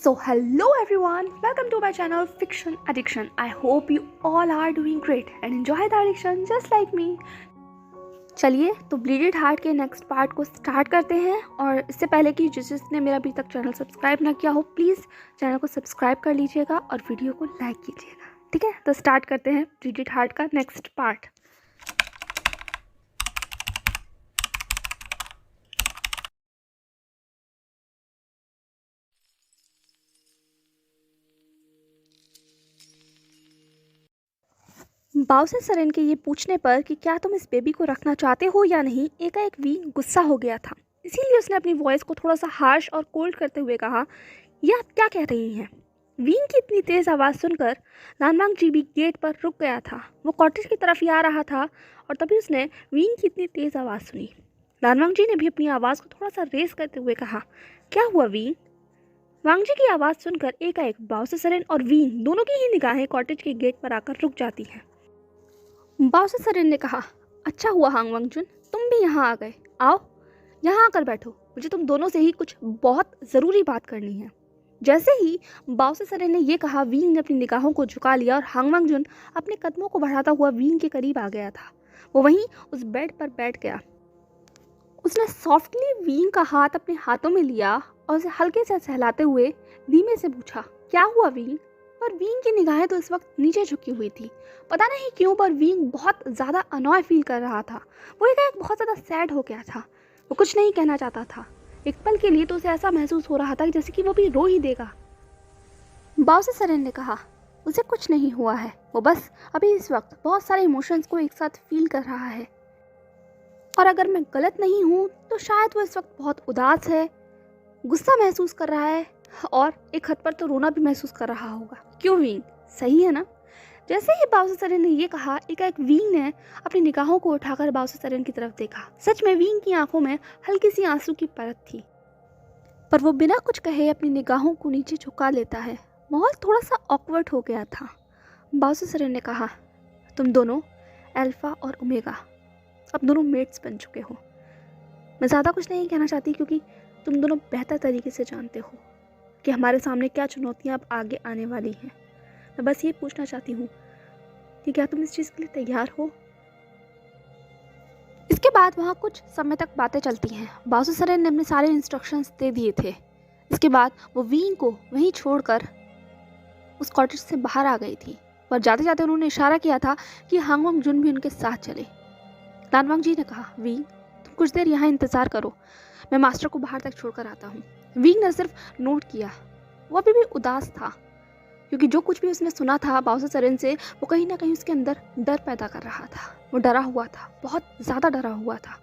So hello everyone, welcome to my channel Fiction Addiction. I hope you all are doing great and enjoy the addiction just like me. चलिए तो ब्लीडेड heart के next part को start करते हैं। और इससे पहले कि जिसने मेरा अभी तक चैनल सब्सक्राइब ना किया हो प्लीज़ चैनल को सब्सक्राइब कर लीजिएगा और वीडियो को लाइक कीजिएगा। ठीक है, तो स्टार्ट करते हैं ब्लीडेड हार्ट का नेक्स्ट पार्ट। बाउसे सरन के ये पूछने पर कि क्या तुम इस बेबी को रखना चाहते हो या नहीं, एकाएक वीन गुस्सा हो गया था। इसीलिए उसने अपनी वॉइस को थोड़ा सा हार्श और कोल्ड करते हुए कहा, यह आप क्या कह रही हैं। वीन की इतनी तेज़ आवाज़ सुनकर नानवांग जी भी गेट पर रुक गया था। वो कॉटेज की तरफ ही आ रहा था और तभी उसने वीन की इतनी तेज़ आवाज़ सुनी। नानवांग जी ने भी अपनी आवाज़ को थोड़ा सा रेस करते हुए कहा, क्या हुआ वीन। वांग जी की आवाज़ सुनकर एकाएक बाउसे सरन और वीन दोनों की ही निगाहें कॉटेज के गेट पर आकर रुक जाती हैं। बाउसे सरन ने कहा, अच्छा हुआ हांग वांगजुन तुम भी यहाँ आ गए। आओ यहाँ आकर बैठो, मुझे तुम दोनों से ही कुछ बहुत ज़रूरी बात करनी है। जैसे ही बाउसे सरन ने यह कहा वीन ने अपनी निगाहों को झुका लिया और हांग वांगजुन अपने कदमों को बढ़ाता हुआ वीन के करीब आ गया था। वो वहीं उस बेड पर बैठ गया। उसने सॉफ्टली वीन का हाथ अपने हाथों में लिया और उसे हल्के से सहलाते हुए धीमे से पूछा, क्या हुआ वीन। पर वीन की निगाहें तो इस वक्त नीचे झुकी हुई थी। पता नहीं क्यों पर वीन बहुत ज़्यादा अनॉय फील कर रहा था। वो एक बहुत ज़्यादा सैड हो गया था। वो कुछ नहीं कहना चाहता था। एक पल के लिए तो उसे ऐसा महसूस हो रहा था जैसे कि वो भी रो ही देगा। बाउसे सरन ने कहा, उसे कुछ नहीं हुआ है, वो बस अभी इस वक्त बहुत सारे इमोशंस को एक साथ फील कर रहा है। और अगर मैं गलत नहीं हूँ तो शायद वो इस वक्त बहुत उदास है, गुस्सा महसूस कर रहा है और एक हद पर तो रोना भी महसूस कर रहा होगा। क्यों वीन, सही है ना। जैसे ही बाउसे सरन ने यह कहा एकाएक वीन ने अपनी निगाहों को उठाकर बाउसे सरन की तरफ देखा। सच में वीन की आंखों में हल्की सी आंसू की परत थी, पर वो बिना कुछ कहे अपनी निगाहों को नीचे झुका लेता है। माहौल थोड़ा सा ऑकवर्ड हो गया था। बाउसे सरन ने कहा, तुम दोनों अल्फा और ओमेगा अब दोनों मेट्स बन चुके हो। मैं ज़्यादा कुछ नहीं कहना चाहती क्योंकि तुम दोनों बेहतर तरीके से जानते हो कि हमारे सामने क्या चुनौतियां अब आगे आने वाली हैं। मैं बस ये पूछना चाहती हूँ कि क्या तुम इस चीज़ के लिए तैयार हो। इसके बाद वहाँ कुछ समय तक बातें चलती हैं। बाउसे सरन ने अपने सारे इंस्ट्रक्शंस दे दिए थे। इसके बाद वो वीन को वहीं छोड़कर उस कॉटेज से बाहर आ गई थी। पर जाते जाते उन्होंने इशारा किया था कि हांग वांगजुन भी उनके साथ चले। नानवांग जी ने कहा, वीन तुम कुछ देर यहाँ इंतज़ार करो, मैं मास्टर को बाहर तक छोड़कर आता हूँ। वीन ने सिर्फ नोट किया। वो अभी भी उदास था क्योंकि जो कुछ भी उसने सुना था बाउसे सरन से वो कहीं ना कहीं उसके अंदर डर पैदा कर रहा था। वो डरा हुआ था, बहुत ज़्यादा डरा हुआ था।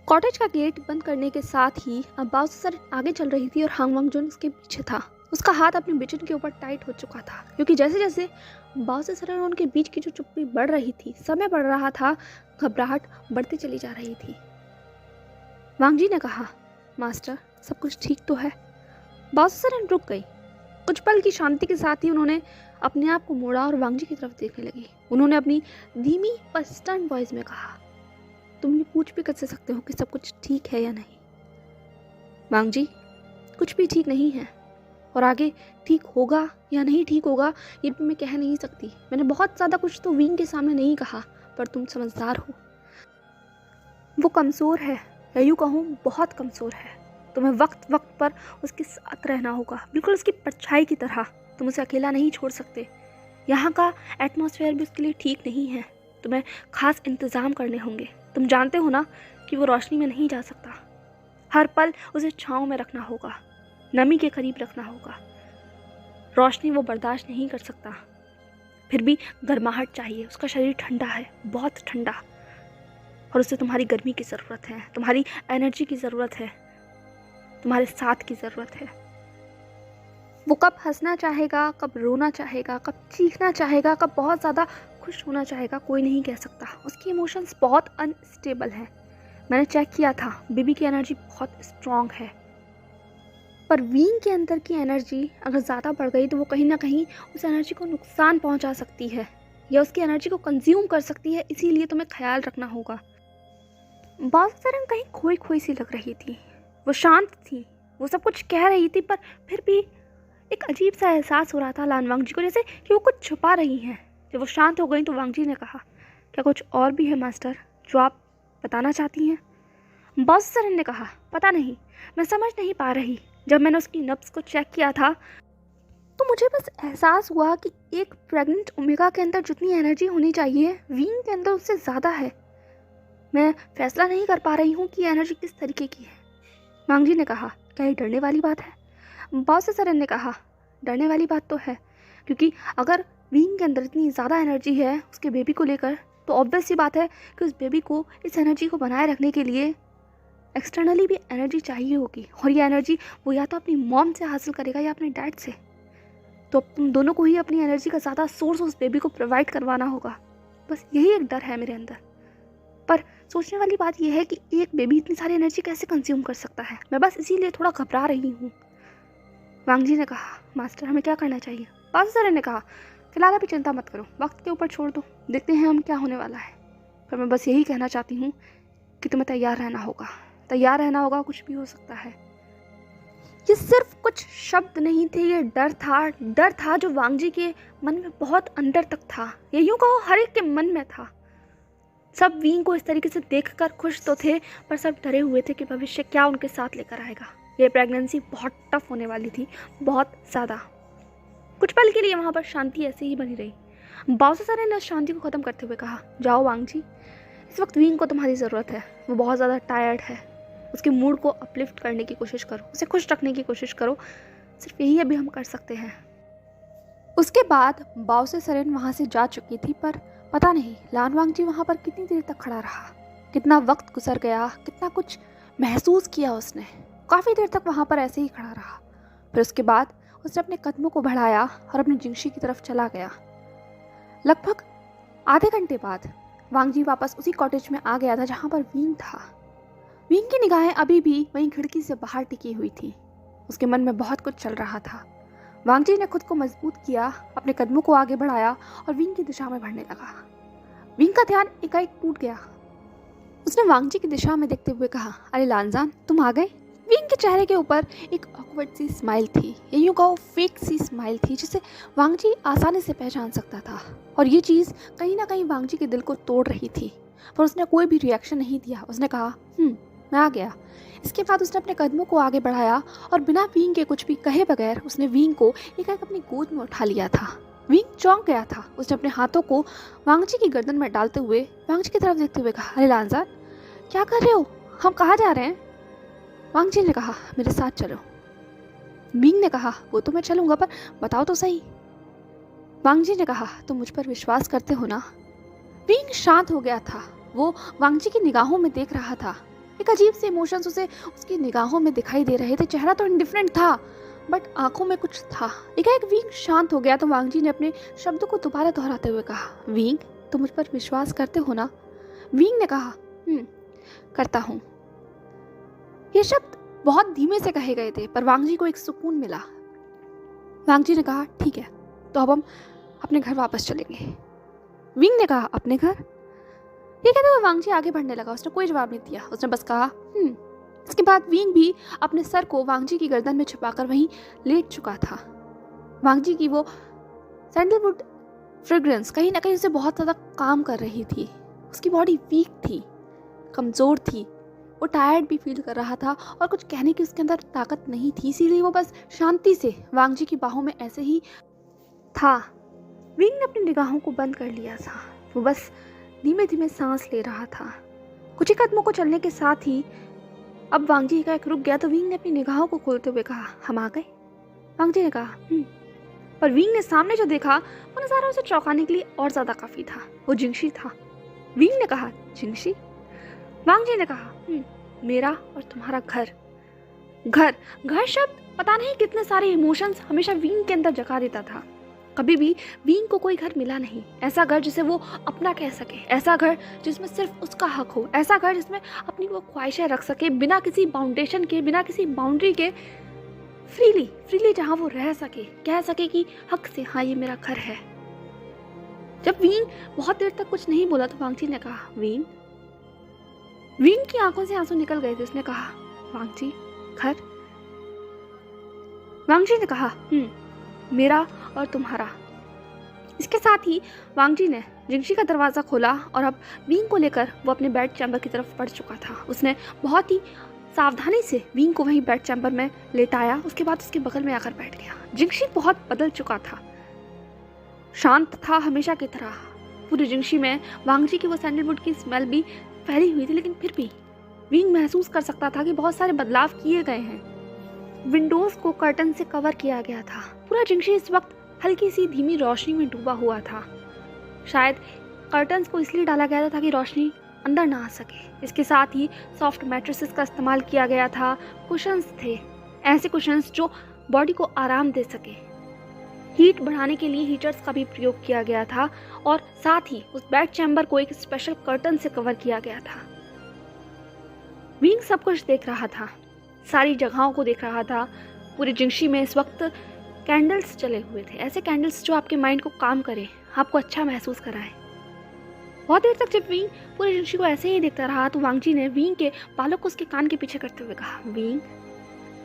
कॉटेज का गेट बंद करने के साथ ही अब बाउसे सरन आगे चल रही थी और हांग वांगजुन उसके पीछे था। उसका हाथ अपने बिचन के ऊपर टाइट हो चुका था क्योंकि जैसे जैसे बाउसे सरन और उनके बीच की जो चुप्पी बढ़ रही थी, समय बढ़ रहा था, घबराहट बढ़ती चली जा रही थी। वांग जी ने कहा, मास्टर सब कुछ ठीक तो है। बाउसे सरन रुक गई। कुछ पल की शांति के साथ ही उन्होंने अपने आप को मोड़ा और वांग जी की तरफ देखने लगी। उन्होंने अपनी धीमी पर स्टर्न वॉइस में कहा, तुम ये पूछ भी कैसे सकते हो कि सब कुछ ठीक है या नहीं। वांग जी, कुछ भी ठीक नहीं है और आगे ठीक होगा या नहीं ठीक होगा ये भी मैं कह नहीं सकती। मैंने बहुत ज़्यादा कुछ तो वीन के सामने नहीं कहा, पर तुम समझदार हो। वो कमज़ोर है या यूँ कहूँ बहुत कमज़ोर है। तुम्हें वक्त वक्त पर उसके साथ रहना होगा, बिल्कुल उसकी परछाई की तरह। तुम उसे अकेला नहीं छोड़ सकते। यहाँ का एटमॉस्फेयर भी उसके लिए ठीक नहीं है। तुम्हें खास इंतज़ाम करने होंगे। तुम जानते हो ना कि वो रोशनी में नहीं जा सकता। हर पल उसे छाँव में रखना होगा, नमी के करीब रखना होगा। रोशनी वो बर्दाश्त नहीं कर सकता, फिर भी गर्माहट चाहिए। उसका शरीर ठंडा है, बहुत ठंडा, और उसे तुम्हारी गर्मी की ज़रूरत है, तुम्हारी एनर्जी की ज़रूरत है, तुम्हारे साथ की ज़रूरत है। वो कब हंसना चाहेगा, कब रोना चाहेगा, कब चीखना चाहेगा, कब बहुत ज़्यादा खुश होना चाहेगा, कोई नहीं कह सकता। उसकी इमोशंस बहुत अनस्टेबल हैं। मैंने चेक किया था, बेबी की एनर्जी बहुत स्ट्रॉन्ग है, पर वीन के अंदर की एनर्जी अगर ज़्यादा बढ़ गई तो वो कहीं ना कहीं उस एनर्जी को नुकसान पहुंचा सकती है या उसकी एनर्जी को कंज्यूम कर सकती है। इसीलिए तुम्हें ख्याल रखना होगा। बाउसे सरन कहीं खोई खोई सी लग रही थी। वो शांत थी, वो सब कुछ कह रही थी, पर फिर भी एक अजीब सा एहसास हो रहा था लान वांगजी को, जैसे कि वो कुछ छुपा रही हैं। जब वो शांत हो गई तो वांगजी ने कहा, क्या कुछ और भी है मास्टर जो आप बताना चाहती हैं? बासु सरन ने कहा, पता नहीं, मैं समझ नहीं पा रही। जब मैंने उसकी नब्ज को चेक किया था तो मुझे बस एहसास हुआ कि एक प्रेग्नेंट ओमेगा के अंदर जितनी एनर्जी होनी चाहिए विंग के अंदर उससे ज़्यादा है। मैं फैसला नहीं कर पा रही हूँ कि एनर्जी किस तरीके की है। वांगजी ने कहा, क्या ये डरने वाली बात है? बासु सरन ने कहा, डरने वाली बात तो है, क्योंकि अगर विंग के अंदर इतनी ज़्यादा एनर्जी है उसके बेबी को लेकर, तो ऑब्वियस सी बात है कि उस बेबी को इस एनर्जी को बनाए रखने के लिए एक्सटर्नली भी एनर्जी चाहिए होगी, और ये एनर्जी वो या तो अपनी मॉम से हासिल करेगा या अपने डैड से। तो अब तुम दोनों को ही अपनी एनर्जी का ज़्यादा सोर्स उस बेबी को प्रोवाइड करवाना होगा। बस यही एक डर है मेरे अंदर। पर सोचने वाली बात यह है कि एक बेबी इतनी सारी एनर्जी कैसे कंज्यूम कर सकता है। मैं बस इसीलिए थोड़ा घबरा रही हूँ। वांगजी ने कहा, मास्टर हमें क्या करना चाहिए? बासु सरन ने कहा, फिलहाल अभी चिंता मत करो, वक्त के ऊपर छोड़ दो, देखते हैं हम क्या होने वाला है। पर मैं बस यही कहना चाहती हूँ कि तुम्हें तैयार रहना होगा, तैयार रहना होगा, कुछ भी हो सकता है। ये सिर्फ कुछ शब्द नहीं थे, ये डर था जो वांगजी के मन में बहुत अंदर तक था। ये यूँ कहो हर एक के मन में था। सब विंग को इस तरीके से देखकर खुश तो थे, पर सब डरे हुए थे कि भविष्य क्या उनके साथ लेकर आएगा। ये प्रेगनेंसी बहुत टफ होने वाली थी, बहुत ज़्यादा। कुछ पल के लिए वहाँ पर शांति ऐसे ही बनी रही। बासु सरन ने उस शांति को ख़त्म करते हुए कहा, जाओ वांगजी, इस वक्त विंग को तुम्हारी ज़रूरत है। वो बहुत ज़्यादा टायर्ड है। उसके मूड को अपलिफ्ट करने की कोशिश करो, उसे खुश रखने की कोशिश करो। सिर्फ यही अभी हम कर सकते हैं। उसके बाद बासु सरन वहाँ से जा चुकी थी, पर पता नहीं लान वांगजी वहाँ पर कितनी देर तक खड़ा रहा, कितना वक्त गुजर गया, कितना कुछ महसूस किया उसने। काफ़ी देर तक वहाँ पर ऐसे ही खड़ा रहा। फिर उसके बाद उसने अपने कदमों को बढ़ाया और अपनी जिंगशी की तरफ चला गया। लगभग आधे घंटे बाद वांगजी वापस उसी कॉटेज में आ गया था जहाँ पर विंग था। विंग की निगाहें अभी भी वहीं खिड़की से बाहर टिकी हुई थी। उसके मन में बहुत कुछ चल रहा था। वांगजी ने खुद को मजबूत किया, अपने कदमों को आगे बढ़ाया और विंग की दिशा में बढ़ने लगा। विंग का ध्यान एकाएक टूट गया। उसने वांगजी की दिशा में देखते हुए कहा, अरे लानजान, तुम आ गए? विंग के चेहरे के ऊपर एक ऑकवर्ड सी स्माइल थी, यूँ कहो फेक सी स्माइल थी, जिसे वांगजी आसानी से पहचान सकता था। और ये चीज़ कहीं ना कहीं वांगजी के दिल को तोड़ रही थी, पर उसने कोई भी रिएक्शन नहीं दिया। उसने कहा, मैं आ गया। इसके बाद उसने अपने कदमों को आगे बढ़ाया और बिना विंग के कुछ भी कहे बगैर उसने विंग को एकाएक अपनी गोद में उठा लिया था। विंग चौंक गया था। उसने अपने हाथों को वांगजी की गर्दन में डालते हुए वांगजी की तरफ देखते हुए कहा, अरे लानजान, क्या कर रहे हो? हम कहाँ जा रहे हैं? वांगजी ने कहा, मेरे साथ चलो। विंग ने कहा, वो तो मैं चलूंगा, पर बताओ तो सही। वांगजी ने कहा, तुम मुझ पर विश्वास करते हो ना? विंग शांत हो गया था। वो वांगजी की निगाहों में देख रहा था। एक अजीब से इमोशंस उसे उसकी निगाहों में दिखाई दे रहे थे। चेहरा तो इंडिफरेंट था, बट आंखों में कुछ था। एकाएक विंग शांत हो गया तो वांगजी ने अपने शब्दों को दोबारा दोहराते हुए कहा, विंग, तुम मुझ पर विश्वास करते हो ना? विंग ने कहा, करता हूँ। ये शब्द बहुत धीमे से कहे गए थे, पर वांगजी को एक सुकून मिला। वांगजी ने कहा, ठीक है, तो अब हम अपने घर वापस चलेंगे। विंग ने कहा, अपने घर? ये कहते हुए वांगजी आगे बढ़ने लगा। उसने कोई जवाब नहीं दिया। उसने बस कहा, इसके बाद विंग भी अपने सर को वांगजी की गर्दन में छुपाकर वहीं लेट चुका था। वांगजी की वो सैंडलवुड फ्रेग्रेंस कहीं ना कहीं उसे बहुत ज़्यादा काम कर रही थी। उसकी बॉडी वीक थी, कमज़ोर थी, वो टायर्ड भी फील कर रहा था और कुछ कहने की उसके अंदर ताकत नहीं थी। इसीलिए वो बस शांति से वांगजी की बाहों में ऐसे ही था। विंग ने अपनी निगाहों को बंद कर लिया था। वो बस धीमे धीमे सांस ले रहा था। कुछ ही कदमों को चलने के साथ ही अब वांगजी का एक रुक गया तो विंग ने अपनी निगाहों को खोलते हुए कहा, हम आ गए? वांगजी ने कहा, पर विंग ने सामने जो देखा वो नज़ारा उसे चौंकाने के लिए और ज़्यादा काफ़ी था। वो जिंगशी था। विंग ने कहा, जिंगशी? वांगजी ने कहा, मेरा और तुम्हारा घर। घर घर शब्द पता नहीं कितने सारे इमोशंस हमेशा विंग के अंदर जगा देता था। कभी भी विंग को कोई घर मिला नहीं, ऐसा घर जिसे वो अपना कह सके, ऐसा घर जिसमें सिर्फ उसका हक हो, ऐसा घर जिसमें अपनी वो ख्वाहिशें रख सके बिना किसी बाउंडेशन के, बिना किसी बाउंड्री के, फ्रीली जहाँ वो रह सके, कह सके कि हक से, हाँ ये मेरा घर है। जब विंग बहुत देर तक कुछ नहीं बोला तो वांगजी ने कहा, विंग? विंग की आंखों से आंसू निकल गए थे। उसने कहा, वांगजी, घर? वांगजी ने कहा, मेरा और तुम्हारा। इसके साथ ही वांगजी ने जिंगशी का दरवाज़ा खोला और अब विंग को लेकर वो अपने बेड चैम्बर की तरफ बढ़ चुका था। उसने बहुत ही सावधानी से विंग को वहीं बेड चैम्बर में लेटाया। उसके बाद उसके बगल में आकर बैठ गया। जिंगशी बहुत बदल चुका था, शांत था हमेशा की तरह। पूरी जिंगशी में वांगजी की वो सैंडलवुड की स्मेल भी फैली हुई थी, लेकिन फिर भी विंग महसूस कर सकता था कि बहुत सारे बदलाव किए गए हैं। विंडोज को कर्टन से कवर किया गया था। पूरा जिंगशी इस वक्त हल्की सी धीमी रोशनी में डूबा हुआ था। शायद कर्टन्स को इसलिए डाला गया था ताकि रोशनी अंदर ना आ सके। इसके साथ ही सॉफ्ट मैट्रेसेस का इस्तेमाल किया गया था। कुशन्स थे, ऐसे कुशन्स जो बॉडी को आराम दे सके। हीट बढ़ाने के लिए हीटर्स का भी प्रयोग किया गया था और साथ ही उस बेड चैम्बर को एक स्पेशल कर्टन से कवर किया गया था। विंग सब कुछ देख रहा था, सारी जगहों को देख रहा था। पूरे जिंगशी में इस वक्त कैंडल्स चले हुए थे, ऐसे कैंडल्स जो आपके माइंड को काम करे, आपको अच्छा महसूस कराए। बहुत देर तक जब विंग पूरे जिंगशी को ऐसे ही देखता रहा तो वांगजी ने विंग के बालों को उसके कान के पीछे करते हुए कहा, विंग।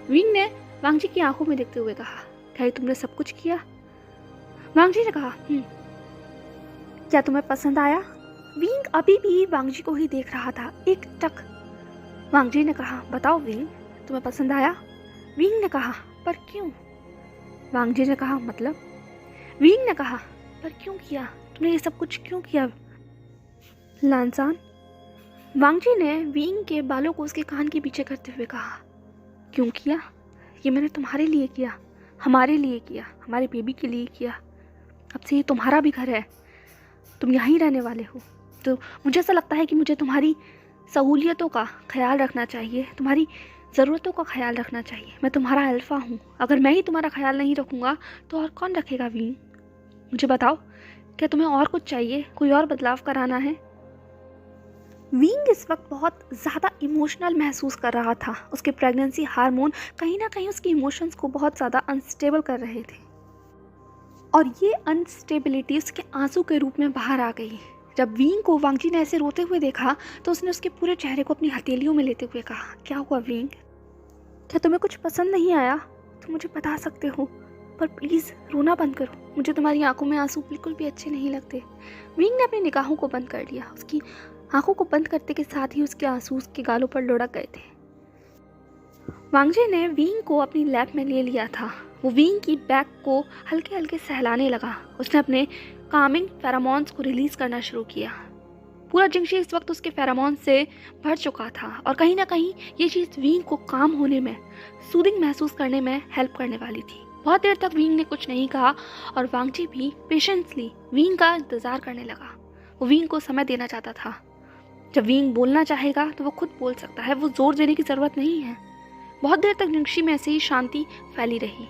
विंग ने वांगजी की आंखों में देखते हुए कहा, क्या तुमने सब कुछ किया? वांगजी ने कहा, क्या तुम्हें पसंद आया? विंग अभी भी वांगजी को ही देख रहा था, एक टक। वांगजी ने कहा, बताओ विंग, तुम्हें पसंद आया? विंग ने कहा, पर क्यों? वांगजी ने कहा, मतलब? विंग ने कहा, पर क्यों किया? तुमने ये सब कुछ क्यों किया लानसान? वांगजी ने विंग के बालों को उसके कान के पीछे करते हुए कहा, क्यों किया? ये मैंने तुम्हारे लिए किया, हमारे लिए किया, हमारे बेबी के लिए किया। अब से ये तुम्हारा भी घर है, तुम यहीं रहने वाले हो। तो मुझे ऐसा लगता है कि मुझे तुम्हारी सहूलियतों का ख्याल रखना चाहिए, तुम्हारी ज़रूरतों का ख्याल रखना चाहिए। मैं तुम्हारा अल्फ़ा हूँ, अगर मैं ही तुम्हारा ख्याल नहीं रखूँगा तो और कौन रखेगा? विंग, मुझे बताओ, क्या तुम्हें और कुछ चाहिए? कोई और बदलाव कराना है? विंग इस वक्त बहुत ज़्यादा इमोशनल महसूस कर रहा था। उसके प्रेगनेंसी हार्मोन कहीं ना कहीं उसके इमोशंस को बहुत ज़्यादा अनस्टेबल कर रहे थे और ये अनस्टेबिलिटी उसके आंसू के रूप में बाहर आ गई। जब विंग को वांगजी ने ऐसे रोते हुए देखा तो उसने उसके पूरे चेहरे को अपनी हथेलियों में लेते हुए कहा, क्या हुआ विंग? क्या तुम्हें कुछ पसंद नहीं आया? तुम मुझे बता सकते हो, पर प्लीज़ रोना बंद करो। मुझे तुम्हारी आंखों में आंसू बिल्कुल भी अच्छे नहीं लगते। विंग ने अपनी निगाहों को बंद कर लिया। उसकी आंखों को बंद करते के साथ ही उसके आंसू उसके गालों पर लुढ़क गए थे। वांगजी ने विंग को अपनी लैप में ले लिया था। वो विंग की बैक को हल्के हल्के सहलाने लगा। उसने अपने कामिंग फेरोमोन्स को रिलीज करना शुरू किया। पूरा जिंगशी इस वक्त उसके फेरोमोन्स से भर चुका था और कहीं ना कहीं ये चीज़ विंग को काम होने में, सूदिंग महसूस करने में हेल्प करने वाली थी। बहुत देर तक विंग ने कुछ नहीं कहा और वांगजी भी पेशेंसली विंग का इंतजार करने लगा। वो विंग को समय देना चाहता था। जब विंग बोलना चाहेगा तो वो खुद बोल सकता है, वो जोर देने की ज़रूरत नहीं है। बहुत देर तक जिंगशी में ऐसे ही शांति फैली रही।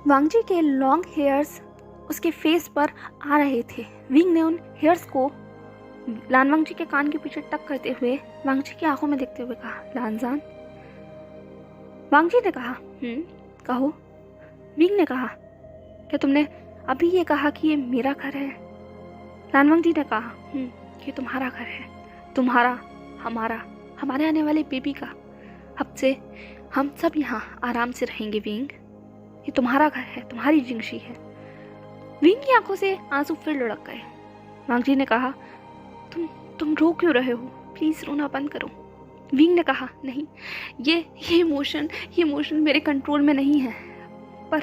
वांगजी के लॉन्ग हेयर्स उसके फेस पर आ रहे थे। विंग ने उन हेयर्स को लानवांगजी के कान के पीछे टक करते हुए वांगजी की आंखों में देखते हुए कहा, लानजान। वांगजी ने कहा, कहो। विंग ने कहा, क्या तुमने अभी ये कहा कि ये मेरा घर है? लानवांगजी ने कहा, ये तुम्हारा घर है, तुम्हारा, हमारा, हमारे आने वाले बेबी का। अब से हम सब यहाँ आराम से रहेंगे विंग। ये तुम्हारा घर है, तुम्हारी जिंगशी है। विंग की आंखों से आंसू फिर लुढ़क गए। वांगजी ने कहा, तुम रो क्यों रहे हो? प्लीज़ रोना बंद करो। विंग ने कहा, नहीं, ये इमोशन मेरे कंट्रोल में नहीं है। पर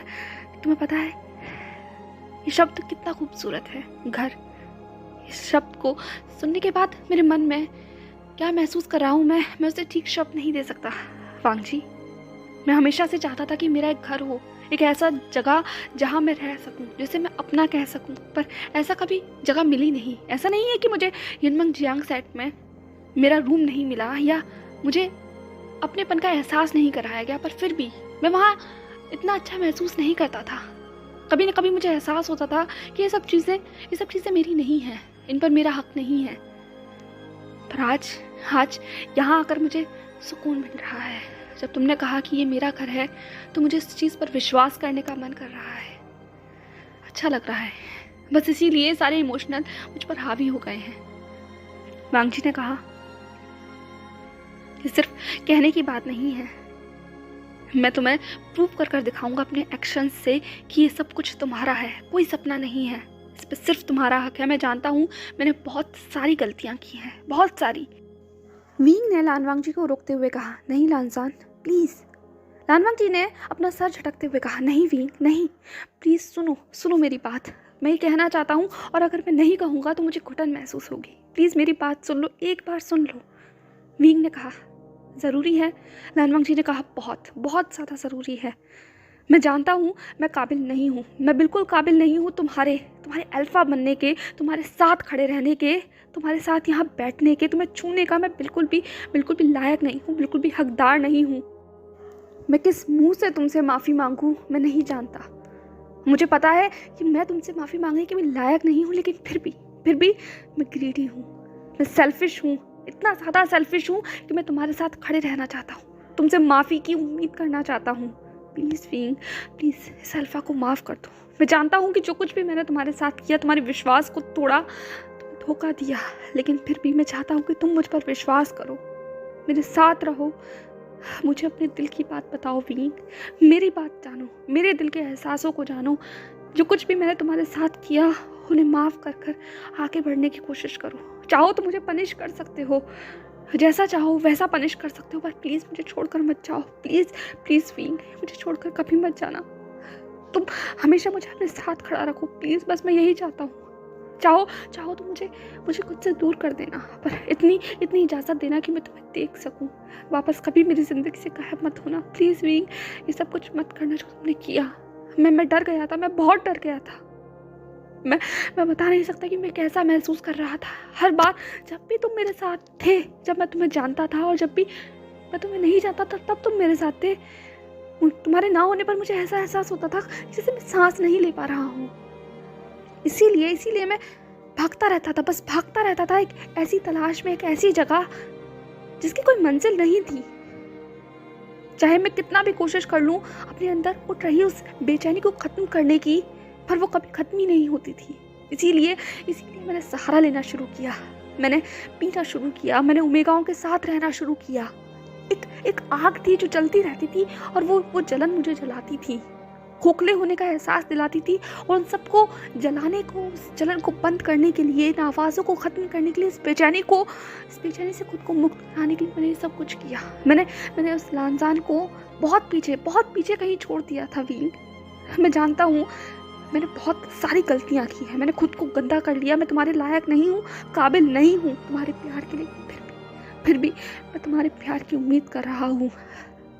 तुम्हें पता है ये शब्द कितना खूबसूरत है, घर। इस शब्द को सुनने के बाद मेरे मन में क्या महसूस कर रहा हूँ मैं उसे ठीक शब्द नहीं दे सकता। वांगजी, मैं हमेशा से चाहता था कि मेरा एक घर हो, एक ऐसा जगह जहाँ मैं रह सकूं, जिसे मैं अपना कह सकूं, पर ऐसा कभी जगह मिली नहीं। ऐसा नहीं है कि मुझे यिनमंग जियांग सेट में मेरा रूम नहीं मिला या मुझे अपनेपन का एहसास नहीं कराया गया, पर फिर भी मैं वहाँ इतना अच्छा महसूस नहीं करता था। कभी ना कभी मुझे एहसास होता था कि ये सब चीज़ें मेरी नहीं हैं, इन पर मेरा हक नहीं है। पर आज यहाँ आकर मुझे सुकून मिल रहा है। जब तुमने कहा कि ये मेरा घर है तो मुझे इस चीज़ पर विश्वास करने का मन कर रहा है, अच्छा लग रहा है। बस इसीलिए सारे इमोशनल मुझ पर हावी हो गए हैं। वांगजी ने कहा, ये सिर्फ कहने की बात नहीं है, मैं तुम्हें प्रूव कर कर दिखाऊंगा अपने एक्शन से कि ये सब कुछ तुम्हारा है, कोई सपना नहीं है। इस पर सिर्फ तुम्हारा हक है। मैं जानता हूँ मैंने बहुत सारी गलतियाँ की हैं, बहुत सारी। विंग ने लानवांग जी को रोकते हुए कहा, नहीं लानजान, प्लीज़। लानवांग जी ने अपना सर झटकते हुए कहा, नहीं विंग, नहीं, प्लीज़ सुनो मेरी बात। मैं ये कहना चाहता हूँ और अगर मैं नहीं कहूँगा तो मुझे घुटन महसूस होगी। प्लीज़ मेरी बात सुन लो, एक बार सुन लो। विंग ने कहा, ज़रूरी है? लानवांग जी ने कहा, बहुत बहुत ज़्यादा ज़रूरी है। मैं जानता हूँ मैं काबिल नहीं हूँ, मैं बिल्कुल काबिल नहीं हूँ तुम्हारे अल्फ़ा बनने के, तुम्हारे साथ खड़े रहने के, तुम्हारे साथ यहाँ बैठने के, तुम्हें छूने का। मैं बिल्कुल भी लायक नहीं हूँ, बिल्कुल भी हकदार नहीं हूँ। मैं किस मुंह से तुमसे माफ़ी मांगूँ मैं नहीं जानता। मुझे पता है कि मैं तुमसे माफ़ी मांगने के भी लायक नहीं हूँ, लेकिन फिर भी मैं ग्रीडी हूँ, मैं सेल्फिश हूँ, इतना ज़्यादा सेल्फिश हूँ कि मैं तुम्हारे साथ खड़े रहना चाहता हूँ, तुमसे माफ़ी की उम्मीद करना चाहता हूँ। प्लीज़ विंग, प्लीज़ इस अल्फ़ा को माफ़ कर दो। मैं जानता हूँ कि जो कुछ भी मैंने तुम्हारे साथ किया, तुम्हारे विश्वास को तोड़ा, तुम्हें धोखा दिया, लेकिन फिर भी मैं चाहता हूँ कि तुम मुझ पर विश्वास करो, मेरे साथ रहो। मुझे अपने दिल की बात बताओ विंग, मेरी बात जानो, मेरे दिल के एहसासों को जानो। जो कुछ भी मैंने तुम्हारे साथ किया उन्हें माफ़ कर कर आगे बढ़ने की कोशिश करो। चाहो तो मुझे पनिश कर सकते हो, जैसा चाहो वैसा पनिश कर सकते हो, पर प्लीज़ मुझे छोड़कर मत जाओ। प्लीज़ विंग, मुझे छोड़कर कभी मत जाना। तुम हमेशा मुझे अपने साथ खड़ा रखो, प्लीज़, बस मैं यही चाहता हूँ। चाहो तो मुझे खुद से दूर कर देना, पर इतनी इजाज़त देना कि मैं तुम्हें देख सकूं। वापस कभी मेरी ज़िंदगी से गायब मत होना। प्लीज़ विंग, ये सब कुछ मत करना जो तुमने किया। मैं डर गया था, मैं बहुत डर गया था। मैं बता नहीं सकता कि मैं कैसा महसूस कर रहा था। हर बार जब भी तुम मेरे साथ थे, जब मैं तुम्हें जानता था और जब भी मैं तुम्हें नहीं जानता था, तब तुम मेरे साथ थे। तुम्हारे ना होने पर मुझे ऐसा एहसास होता था जैसे मैं सांस नहीं ले पा रहा हूँ। इसीलिए मैं भागता रहता था, बस भागता रहता था, एक ऐसी तलाश में, एक ऐसी जगह जिसकी कोई मंजिल नहीं थी। चाहे मैं कितना भी कोशिश कर लूं अपने अंदर उठ रही उस बेचैनी को ख़त्म करने की, पर वो कभी ख़त्म ही नहीं होती थी। इसीलिए मैंने सहारा लेना शुरू किया, मैंने पीना शुरू किया, मैंने ओमेगाओं के साथ रहना शुरू किया। एक आग थी जो जलती रहती थी और वो जलन मुझे जलाती थी, खोखले होने का एहसास दिलाती थी। और उन सबको जलाने को, उस जलन को बंद करने के लिए, इन आवाज़ों को ख़त्म करने के लिए, इस बेचैनी से खुद को मुक्त कराने के लिए मैंने ये सब कुछ किया। मैंने उस लानजान को बहुत पीछे कहीं छोड़ दिया था विंग। मैं जानता हूँ मैंने बहुत सारी गलतियाँ की हैं, मैंने खुद को गंदा कर लिया। मैं तुम्हारे लायक नहीं हूँ, काबिल नहीं हूँ तुम्हारे प्यार के लिए, फिर भी मैं तुम्हारे प्यार की उम्मीद कर रहा हूँ।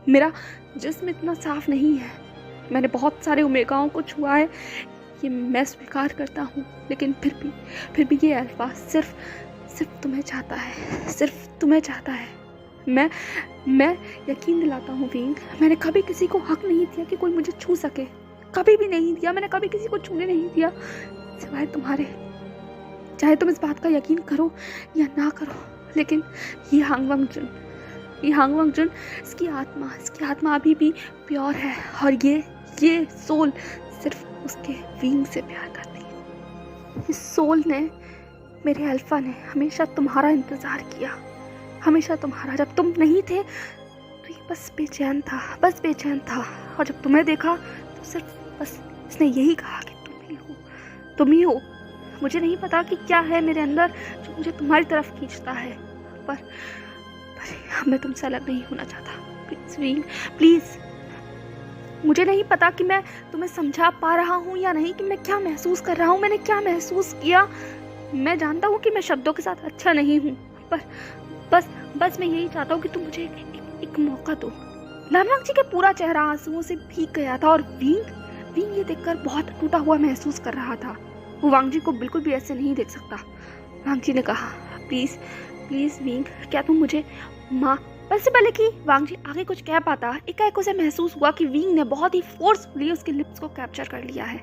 मेरा जिस्म इतना साफ नहीं है, मैंने बहुत सारे ओमेगाओं को छुआ है, ये मैं स्वीकार करता हूँ, लेकिन फिर भी ये अल्फा सिर्फ तुम्हें चाहता है, सिर्फ तुम्हें चाहता है। मैं यकीन दिलाता हूँ विंग, मैंने कभी किसी को हक नहीं दिया कि कोई मुझे छू सके, कभी भी नहीं दिया। मैंने कभी किसी को छूने नहीं दिया सिवाय तुम्हारे। चाहे तुम इस बात का यकीन करो या ना करो, लेकिन ये हांगवांग जुन, इसकी आत्मा अभी भी प्योर है, और ये सोल सिर्फ उसके विंग से प्यार करती है। इस सोल ने, मेरे अल्फा ने हमेशा तुम्हारा इंतज़ार किया, हमेशा तुम्हारा। जब तुम नहीं थे तो ये बस बेचैन था, और जब तुम्हें देखा तो सिर्फ बस इसने यही कहा कि तुम ही हो। मुझे नहीं पता कि क्या है मेरे अंदर जो मुझे तुम्हारी तरफ खींचता है, पर मैं तुमसे अलग नहीं होना चाहता। Please wing, please. मुझे नहीं पता कि मैं तुम्हें समझा पा रहा हूँ या नहीं, कि मैं क्या महसूस कर रहा हूँ, मैंने क्या महसूस किया। मैं जानता हूँ कि मैं शब्दों के साथ अच्छा नहीं हूँ, पर बस मैं यही चाहता हूँ कि तुम मुझे एक मौका दो। लानवांग जी का पूरा चेहरा आंसुओं से भीग गया था, और विंग ये देखकर बहुत टूटा हुआ महसूस कर रहा था। वो वांग जी को बिल्कुल भी ऐसे नहीं देख सकता। वांग जी ने कहा, प्लीज़ विंग, क्या तुम मुझे माँ। इससे पहले कि वांग जी आगे कुछ कह पाता, एकाएक उसे महसूस हुआ कि विंग ने बहुत ही फोर्सफुली उसके लिप्स को कैप्चर कर लिया है।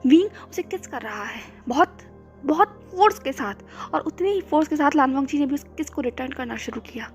विंग उसे किस कर रहा है, बहुत फोर्स के साथ, और उतने ही फोर्स के साथ लानवांग जी ने भी उस किस को रिटर्न करना शुरू किया।